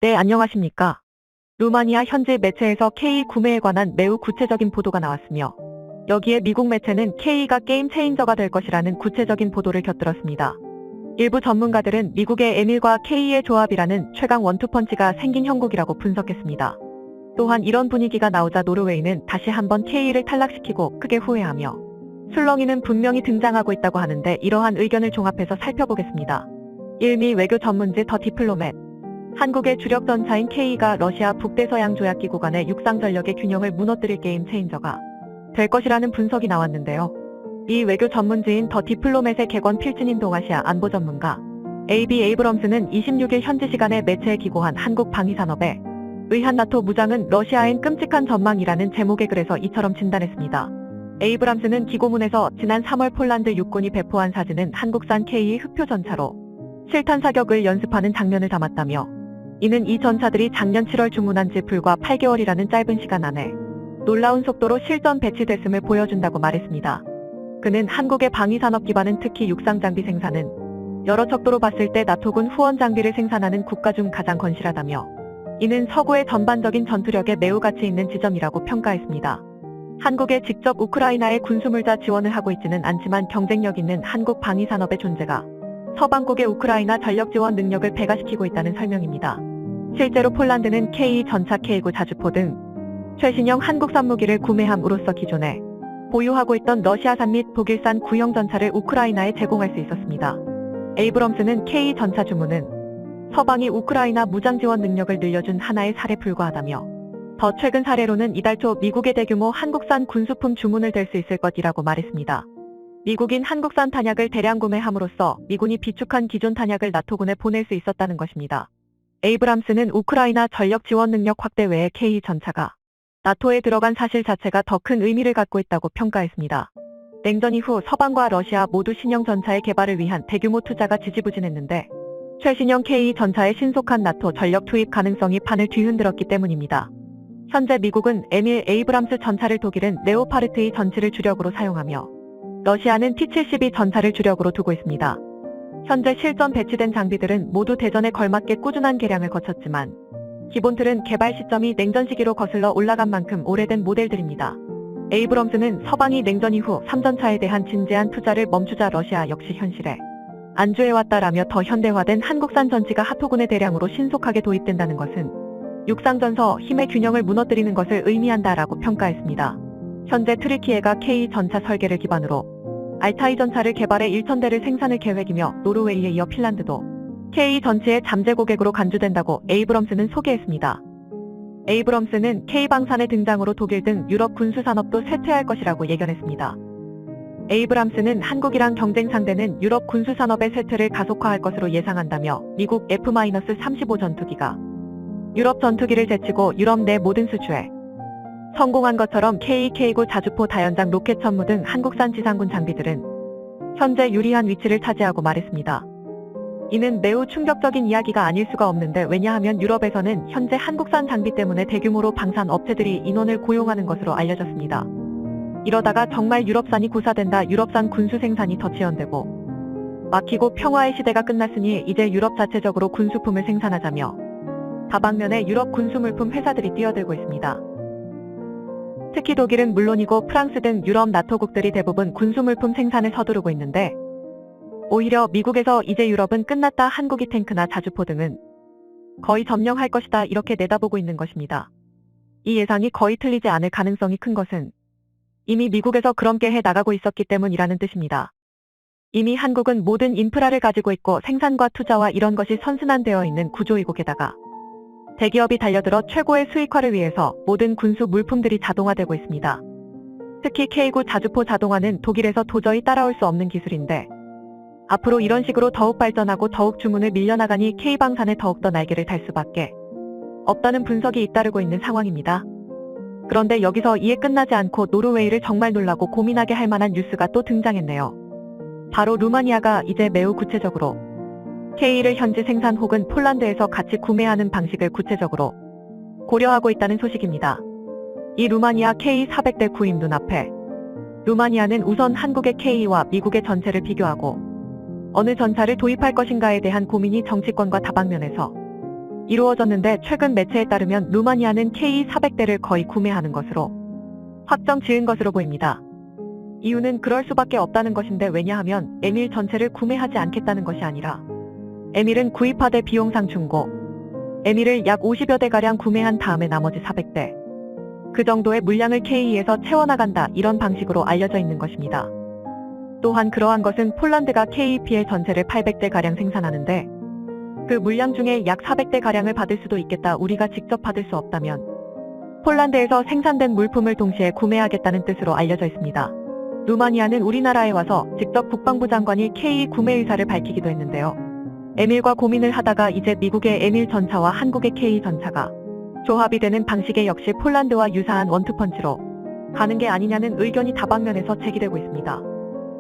네, 안녕하십니까. 루마니아 현지 매체에서 K 구매에 관한 매우 구체적인 보도가 나왔으며 여기에 미국 매체는 K가 게임 체인저가 될 것이라는 구체적인 보도를 곁들였습니다. 일부 전문가들은 미국의 에밀과 K의 조합이라는 최강 원투펀치가 생긴 형국이라고 분석했습니다. 또한 이런 분위기가 나오자 노르웨이는 다시 한번 K를 탈락시키고 크게 후회하며 술렁이는 분명히 등장하고 있다고 하는데 이러한 의견을 종합해서 살펴보겠습니다. 1미 외교 전문지 더 디플로맷. 한국의 주력 전차인 K가 러시아 북대서양 조약기구 간의 육상 전력의 균형을 무너뜨릴 게임 체인저가 될 것이라는 분석이 나왔는데요. 이 외교 전문지인 더 디플로맷의 객원 필진인 동아시아 안보 전문가 AB 에이브럼스는 26일 현지 시간에 매체에 기고한 한국 방위산업에 의한 나토 무장은 러시아엔 끔찍한 전망이라는 제목의 글에서 이처럼 진단했습니다. 에이브람스는 기고문에서 지난 3월 폴란드 육군이 배포한 사진은 한국산 K 흑표 전차로 실탄 사격을 연습하는 장면을 담았다며 이는 이 전차들이 작년 7월 주문한 지 불과 8개월이라는 짧은 시간 안에 놀라운 속도로 실전 배치됐음을 보여준다고 말했습니다. 그는 한국의 방위산업 기반은 특히 육상 장비 생산은 여러 척도로 봤을 때 나토군 후원 장비를 생산하는 국가 중 가장 건실하다며 이는 서구의 전반적인 전투력에 매우 가치 있는 지점이라고 평가했습니다. 한국에 직접 우크라이나에 군수물자 지원을 하고 있지는 않지만 경쟁력 있는 한국 방위산업의 존재가 서방국의 우크라이나 전력 지원 능력을 배가시키고 있다는 설명입니다. 실제로 폴란드는 K 전차 K9 자주포 등 최신형 한국산 무기를 구매함으로써 기존에 보유하고 있던 러시아산 및 독일산 구형 전차를 우크라이나에 제공할 수 있었습니다. 에이브럼스는 K 전차 주문은 서방이 우크라이나 무장 지원 능력을 늘려준 하나의 사례에 불과하다며 더 최근 사례로는 이달 초 미국의 대규모 한국산 군수품 주문을 댈 수 있을 것이라고 말했습니다. 미국인 한국산 탄약을 대량 구매함으로써 미군이 비축한 기존 탄약을 나토군에 보낼 수 있었다는 것입니다. 에이브람스는 우크라이나 전력 지원 능력 확대 외에 K 전차가 나토에 들어간 사실 자체가 더 큰 의미를 갖고 있다고 평가했습니다. 냉전 이후 서방과 러시아 모두 신형 전차의 개발을 위한 대규모 투자가 지지부진했는데 최신형 K 전차의 신속한 나토 전력 투입 가능성이 판을 뒤흔들었기 때문입니다. 현재 미국은 에밀 에이브람스 전차를 독일은 레오파르트 2 전차를 주력으로 사용하며 러시아는 T-72 전차를 주력으로 두고 있습니다. 현재 실전 배치된 장비들은 모두 대전에 걸맞게 꾸준한 개량을 거쳤지만 기본 틀은 개발 시점이 냉전 시기로 거슬러 올라간 만큼 오래된 모델들입니다. 에이브럼스는 서방이 냉전 이후 3전차에 대한 진지한 투자를 멈추자 러시아 역시 현실에 안주해왔다라며 더 현대화된 한국산 전차가 하토군에 대량으로 신속하게 도입된다는 것은 육상전서 힘의 균형을 무너뜨리는 것을 의미한다라고 평가했습니다. 현재 트리키에가 K 전차 설계를 기반으로 알타이 전차를 개발해 1,000대를 생산할 계획이며 노르웨이에 이어 핀란드도 K 전차의 잠재 고객으로 간주된다고 에이브럼스는 소개했습니다. 에이브럼스는 K 방산의 등장으로 독일 등 유럽 군수 산업도 쇠퇴할 것이라고 예견했습니다. 에이브람스는 한국이랑 경쟁 상대는 유럽 군수 산업의 쇠퇴를 가속화할 것으로 예상한다며 미국 F-35 전투기가 유럽 전투기를 제치고 유럽 내 모든 수주에 성공한 것처럼 K-9 자주포 다연장 로켓 천무 등 한국산 지상군 장비들은 현재 유리한 위치를 차지하고 말했습니다. 이는 매우 충격적인 이야기가 아닐 수가 없는데 왜냐하면 유럽에서는 현재 한국산 장비 때문에 대규모로 방산 업체들이 인원을 고용하는 것으로 알려졌습니다. 이러다가 정말 유럽산이 고사된다 유럽산 군수 생산이 더 지연되고 막히고 평화의 시대가 끝났으니 이제 유럽 자체적으로 군수품을 생산하자며 다방면에 유럽 군수물품 회사들이 뛰어들고 있습니다. 특히 독일은 물론이고 프랑스 등 유럽 나토국들이 대부분 군수물품 생산을 서두르고 있는데 오히려 미국에서 이제 유럽은 끝났다 한국이 탱크나 자주포 등은 거의 점령할 것이다 이렇게 내다보고 있는 것입니다. 이 예상이 거의 틀리지 않을 가능성이 큰 것은 이미 미국에서 그렇게 해 나가고 있었기 때문이라는 뜻입니다. 이미 한국은 모든 인프라를 가지고 있고 생산과 투자와 이런 것이 선순환되어 있는 구조이고 게다가 대기업이 달려들어 최고의 수익화를 위해서 모든 군수 물품들이 자동화되고 있습니다. 특히 K9 자주포 자동화는 독일에서 도저히 따라올 수 없는 기술인데 앞으로 이런 식으로 더욱 발전하고 더욱 주문을 밀려나가니 K방산에 더욱더 날개를 달 수밖에 없다는 분석이 잇따르고 있는 상황입니다. 그런데 여기서 이에 끝나지 않고 노르웨이를 정말 놀라고 고민하게 할 만한 뉴스가 또 등장했네요. 바로 루마니아가 이제 매우 구체적으로 K를 현지 생산 혹은 폴란드에서 같이 구매하는 방식을 구체적으로 고려하고 있다는 소식입니다. 이 루마니아 K400대 구입 눈앞에 루마니아는 우선 한국의 K와 미국의 전체를 비교하고 어느 전차를 도입할 것인가에 대한 고민이 정치권과 다방면에서 이루어졌는데 최근 매체에 따르면 루마니아는 K400대를 거의 구매하는 것으로 확정 지은 것으로 보입니다. 이유는 그럴 수밖에 없다는 것인데 왜냐하면 M1 전체를 구매하지 않겠다는 것이 아니라 M1은 구입하되 비용상 중고, M1을 약 50여 대가량 구매한 다음에 나머지 400대. 그 정도의 물량을 K에서 채워나간다 이런 방식으로 알려져 있는 것입니다. 또한 그러한 것은 폴란드가 KPL 전체를 800대가량 생산하는데 그 물량 중에 약 400대가량을 받을 수도 있겠다. 우리가 직접 받을 수 없다면 폴란드에서 생산된 물품을 동시에 구매하겠다는 뜻으로 알려져 있습니다. 루마니아는 우리나라에 와서 직접 국방부 장관이 K 구매 의사를 밝히기도 했는데요. M1과 고민을 하다가 이제 미국의 M1 전차와 한국의 K 전차가 조합이 되는 방식의 역시 폴란드와 유사한 원투펀치로 가는 게 아니냐는 의견이 다방면에서 제기되고 있습니다.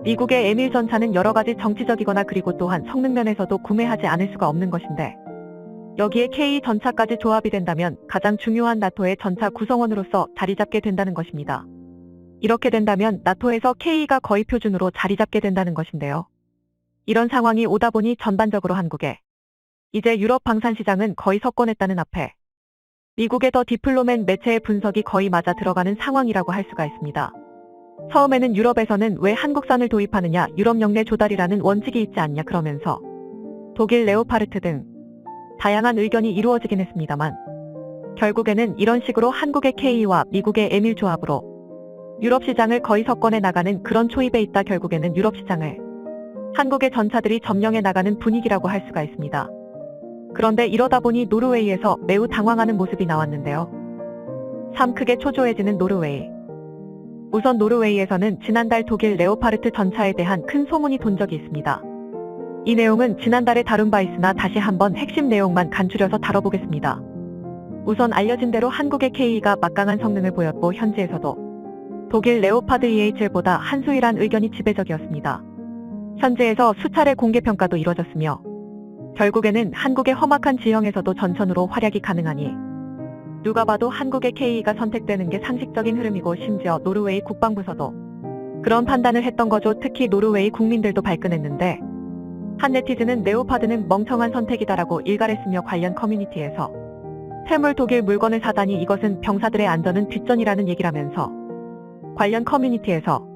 미국의 M1 전차는 여러가지 정치적이거나 그리고 또한 성능 면에서도 구매하지 않을 수가 없는 것인데 여기에 K 전차까지 조합이 된다면 가장 중요한 나토의 전차 구성원으로서 자리잡게 된다는 것입니다. 이렇게 된다면 나토에서 K가 거의 표준으로 자리잡게 된다는 것인데요. 이런 상황이 오다 보니 전반적으로 한국에 이제 유럽 방산시장은 거의 석권했다는 앞에 미국의 더 디플로맨 매체의 분석이 거의 맞아 들어가는 상황이라고 할 수가 있습니다. 처음에는 유럽에서는 왜 한국산을 도입하느냐, 유럽 역내 조달이라는 원칙이 있지 않냐 그러면서 독일 레오파르트 등 다양한 의견이 이루어지긴 했습니다만 결국에는 이런 식으로 한국의 K와 미국의 M1 조합으로 유럽 시장을 거의 석권해 나가는 그런 초입에 있다. 결국에는 유럽 시장을 한국의 전차들이 점령해 나가는 분위기라고 할 수가 있습니다. 그런데 이러다 보니 노르웨이에서 매우 당황하는 모습이 나왔는데요. 참 크게 초조해지는 노르웨이. 우선 노르웨이에서는 지난달 독일 레오파르트 전차에 대한 큰 소문이 돈 적이 있습니다. 이 내용은 지난달에 다룬 바 있으나 다시 한번 핵심 내용만 간추려서 다뤄보겠습니다. 우선 알려진 대로 한국의 K가 막강한 성능을 보였고 현지에서도 독일 레오파드 EHL보다 한수위란 의견이 지배적이었습니다. 현지에서 수차례 공개평가도 이뤄졌으며 결국에는 한국의 험악한 지형에서도 전천후로 활약이 가능하니 누가 봐도 한국의 K가 선택되는 게 상식적인 흐름이고 심지어 노르웨이 국방부서도 그런 판단을 했던 거죠. 특히 노르웨이 국민들도 발끈했는데 한 네티즌은 레오파드는 멍청한 선택이다라고 일갈했으며 관련 커뮤니티에서 쇠물 독일 물건을 사다니 이것은 병사들의 안전은 뒷전이라는 얘기라면서 관련 커뮤니티에서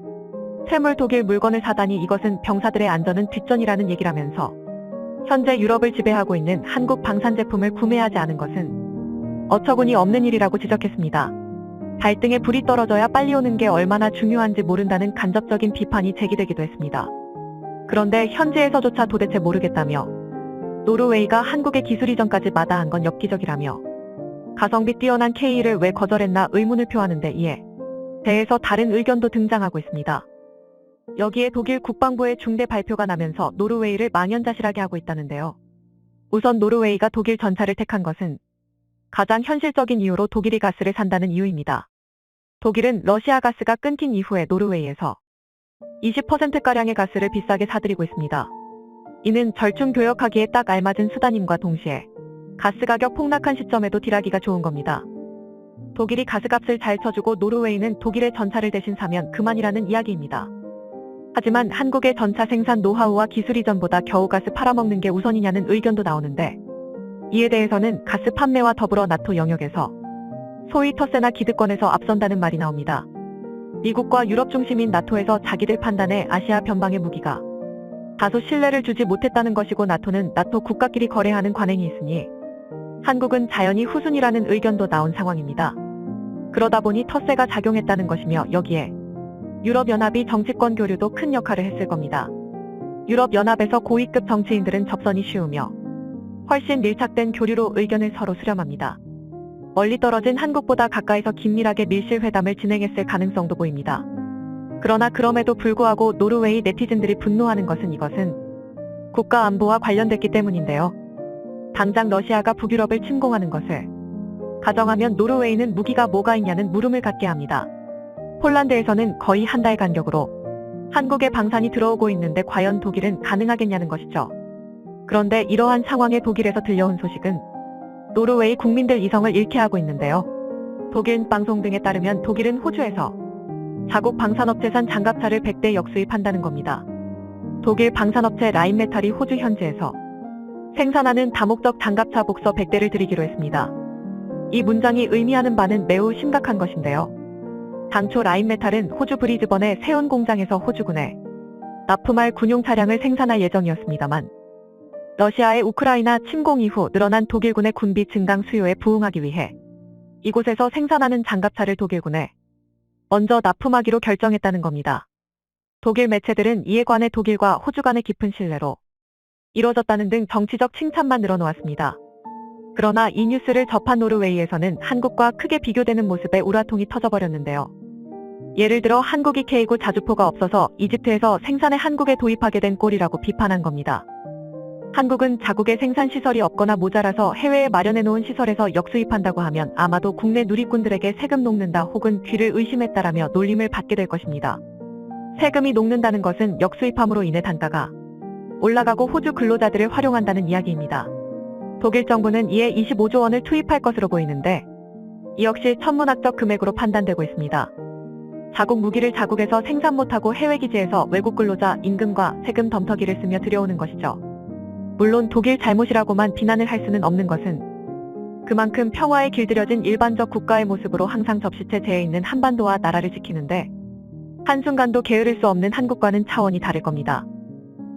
쇠물 독일 물건을 사다니 이것은 병사들의 안전은 뒷전이라는 얘기라면서 현재 유럽을 지배하고 있는 한국 방산 제품을 구매하지 않은 것은 어처구니 없는 일이라고 지적했습니다. 발등에 불이 떨어져야 빨리 오는 게 얼마나 중요한지 모른다는 간접적인 비판이 제기되기도 했습니다. 그런데 현지에서조차 도대체 모르겠다며 노르웨이가 한국의 기술 이전까지 마다한 건 엽기적이라며 가성비 뛰어난 K를 왜 거절했나 의문을 표하는데 이에 대해서 다른 의견도 등장하고 있습니다. 여기에 독일 국방부의 중대 발표가 나면서 노르웨이를 망연자실하게 하고 있다는데요. 우선 노르웨이가 독일 전차를 택한 것은 가장 현실적인 이유로 독일이 가스를 산다는 이유입니다. 독일은 러시아 가스가 끊긴 이후에 노르웨이에서 20%가량의 가스를 비싸게 사들이고 있습니다. 이는 절충 교역하기에 딱 알맞은 수단임과 동시에 가스 가격 폭락한 시점에도 딜하기가 좋은 겁니다. 독일이 가스값을 잘 쳐주고 노르웨이는 독일의 전차를 대신 사면 그만이라는 이야기입니다. 하지만 한국의 전차 생산 노하우와 기술 이전보다 겨우 가스 팔아먹는 게 우선이냐는 의견도 나오는데 이에 대해서는 가스 판매와 더불어 나토 영역에서 소위 터세나 기득권에서 앞선다는 말이 나옵니다. 미국과 유럽 중심인 나토에서 자기들 판단에 아시아 변방의 무기가 다소 신뢰를 주지 못했다는 것이고 나토는 나토 국가끼리 거래하는 관행이 있으니 한국은 자연히 후순위라는 의견도 나온 상황입니다. 그러다 보니 터세가 작용했다는 것이며 여기에 유럽연합이 정치권 교류도 큰 역할을 했을 겁니다. 유럽연합에서 고위급 정치인들은 접선이 쉬우며 훨씬 밀착된 교류로 의견을 서로 수렴합니다. 멀리 떨어진 한국보다 가까이서 긴밀하게 밀실 회담을 진행했을 가능성도 보입니다. 그러나 그럼에도 불구하고 노르웨이 네티즌들이 분노하는 것은 이것은 국가 안보와 관련됐기 때문인데요. 당장 러시아가 북유럽을 침공하는 것을 가정하면 노르웨이는 무기가 뭐가 있냐는 물음을 갖게 합니다. 폴란드에서는 거의 한 달 간격으로 한국의 방산이 들어오고 있는데 과연 독일은 가능하겠냐는 것이죠. 그런데 이러한 상황에 독일에서 들려온 소식은 노르웨이 국민들 이성을 잃게 하고 있는데요. 독일 방송 등에 따르면 독일은 호주에서 자국 방산업체산 장갑차를 100대 역수입한다는 겁니다. 독일 방산업체 라인메탈이 호주 현지에서 생산하는 다목적 장갑차 복서 100대를 드리기로 했습니다. 이 문장이 의미하는 바는 매우 심각한 것인데요. 당초 라인메탈은 호주 브리즈번의 세운 공장에서 호주군에 납품할 군용 차량을 생산할 예정이었습니다만 러시아의 우크라이나 침공 이후 늘어난 독일군의 군비 증강 수요에 부응하기 위해 이곳에서 생산하는 장갑차를 독일군에 먼저 납품하기로 결정했다는 겁니다. 독일 매체들은 이에 관해 독일과 호주 간의 깊은 신뢰로 이뤄졌다는 등 정치적 칭찬만 늘어놓았습니다. 그러나 이 뉴스를 접한 노르웨이에서는 한국과 크게 비교되는 모습에 우라통이 터져버렸는데요. 예를 들어 한국이 K9 자주포가 없어서 이집트에서 생산에 한국에 도입하게 된 꼴이라고 비판한 겁니다. 한국은 자국의 생산 시설이 없거나 모자라서 해외에 마련해놓은 시설에서 역수입한다고 하면 아마도 국내 누리꾼들에게 세금 녹는다 혹은 귀를 의심했다라며 놀림을 받게 될 것입니다. 세금이 녹는다는 것은 역수입함으로 인해 단가가 올라가고 호주 근로자들을 활용한다는 이야기입니다. 독일 정부는 이에 25조 원을 투입할 것으로 보이는데 이 역시 천문학적 금액으로 판단되고 있습니다. 자국 무기를 자국에서 생산 못하고 해외 기지에서 외국 근로자 임금과 세금 덤터기를 쓰며 들여오는 것이죠. 물론 독일 잘못이라고만 비난을 할 수는 없는 것은 그만큼 평화에 길들여진 일반적 국가의 모습으로 항상 접시채 있는 한반도와 나라를 지키는데 한순간도 게으를 수 없는 한국과는 차원이 다를 겁니다.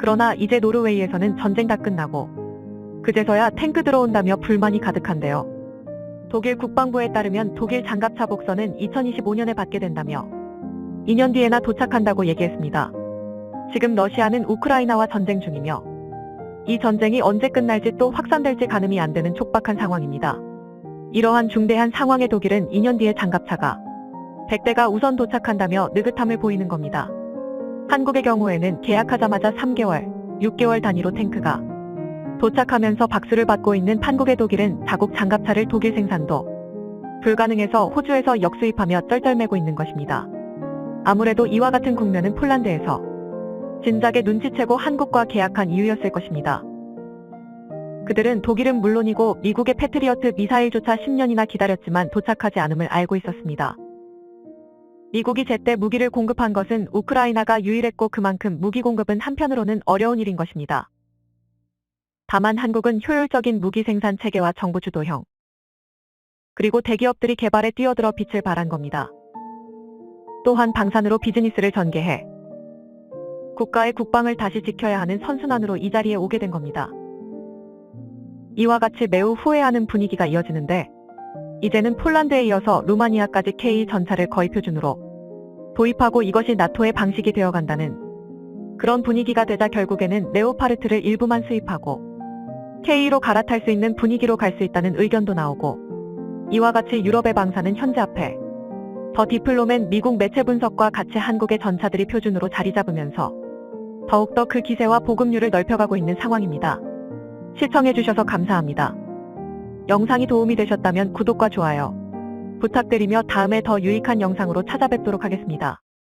그러나 이제 노르웨이에서는 전쟁 다 끝나고 그제서야 탱크 들어온다며 불만이 가득한데요. 독일 국방부에 따르면 독일 장갑차 복선은 2025년에 받게 된다며 2년 뒤에나 도착한다고 얘기했습니다. 지금 러시아는 우크라이나와 전쟁 중이며 이 전쟁이 언제 끝날지 또 확산될지 가늠이 안 되는 촉박한 상황입니다. 이러한 중대한 상황에 독일은 2년 뒤에 장갑차가 100대가 우선 도착한다며 느긋함을 보이는 겁니다. 한국의 경우에는 계약하자마자 3개월, 6개월 단위로 탱크가 도착하면서 박수를 받고 있는 판국의 독일은 자국 장갑차를 독일 생산도 불가능해서 호주에서 역수입하며 쩔쩔매고 있는 것입니다. 아무래도 이와 같은 국면은 폴란드에서 진작에 눈치채고 한국과 계약한 이유였을 것입니다. 그들은 독일은 물론이고 미국의 패트리어트 미사일조차 10년이나 기다렸지만 도착하지 않음을 알고 있었습니다. 미국이 제때 무기를 공급한 것은 우크라이나가 유일했고 그만큼 무기 공급은 한편으로는 어려운 일인 것입니다. 다만 한국은 효율적인 무기 생산 체계와 정부 주도형 그리고 대기업들이 개발에 뛰어들어 빛을 발한 겁니다. 또한 방산으로 비즈니스를 전개해 국가의 국방을 다시 지켜야 하는 선순환으로 이 자리에 오게 된 겁니다. 이와 같이 매우 후회하는 분위기가 이어지는데 이제는 폴란드에 이어서 루마니아까지 K 전차를 거의 표준으로 도입하고 이것이 나토의 방식이 되어간다는 그런 분위기가 되자 결국에는 레오파르트를 일부만 수입하고 K로 갈아탈 수 있는 분위기로 갈 수 있다는 의견도 나오고 이와 같이 유럽의 방사는 현재 앞에 더 디플로맨 미국 매체 분석과 같이 한국의 전차들이 표준으로 자리 잡으면서 더욱더 그 기세와 보급률을 넓혀가고 있는 상황입니다. 시청해주셔서 감사합니다. 영상이 도움이 되셨다면 구독과 좋아요 부탁드리며 다음에 더 유익한 영상으로 찾아뵙도록 하겠습니다.